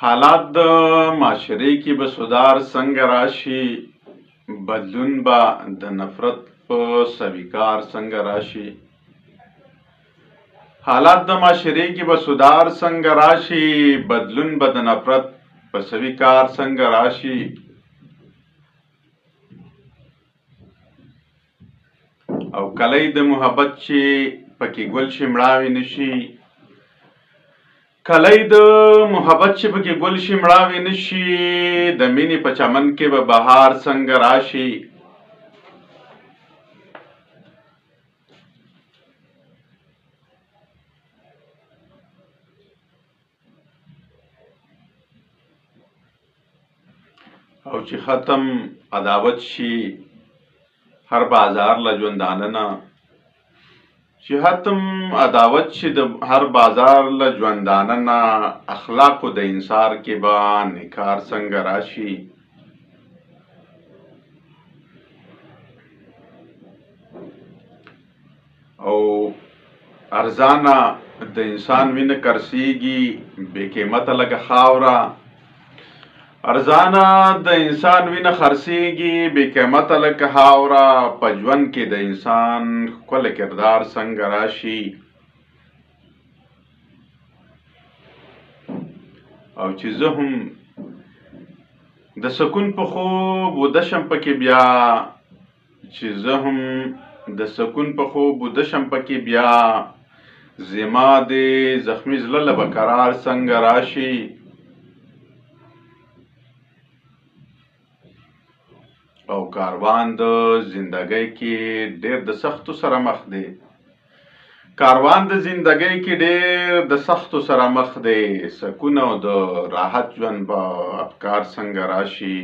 حالات د معاشرې کې به سودار څنګه راشي، بدلون به د نفرت په سویکار څنګه راشي. حالات د معاشرې کې به سودار څنګه راشي، بدلون به د نفرت په سویکار څنګه راشي. او کلی د محبت چې پکې ګل شي مړاوي نشي، کلی د محبت چې پکې ګل شي مړاوي نشي، د مینې په چمن کې به بهار څنګه راشي. او چې ختم عداوت شي هر بازار له ژوندانه نه، چې ختم عداوت شي د هر بازار له ژوندانه نه، اخلاقو د انصار کې به نکار څنګه راشي. او ارزانه د انسان وینه کرسیږي، بې قیمته لکه خاوره. ارزانه د انسان وینه خرڅیږي، بې قیمته لکه خاوره. په ژوند کې د انسان ښکلی کردار څنګه راشي. او چې زه هم د سکون په خوب وده شم پکې بیا، چې زه هم د سکون په خوب وده شم پکې بیا، زما د زخمي زړه له به قرار څنګه راشي. او کاروان د زندګۍ کې ډېر د سختو سره مخ دی، کاروان د زندګۍ کې ډېر د سختو سره مخ دی. سکون او د راحت ژوند به افکار څنګه راشي.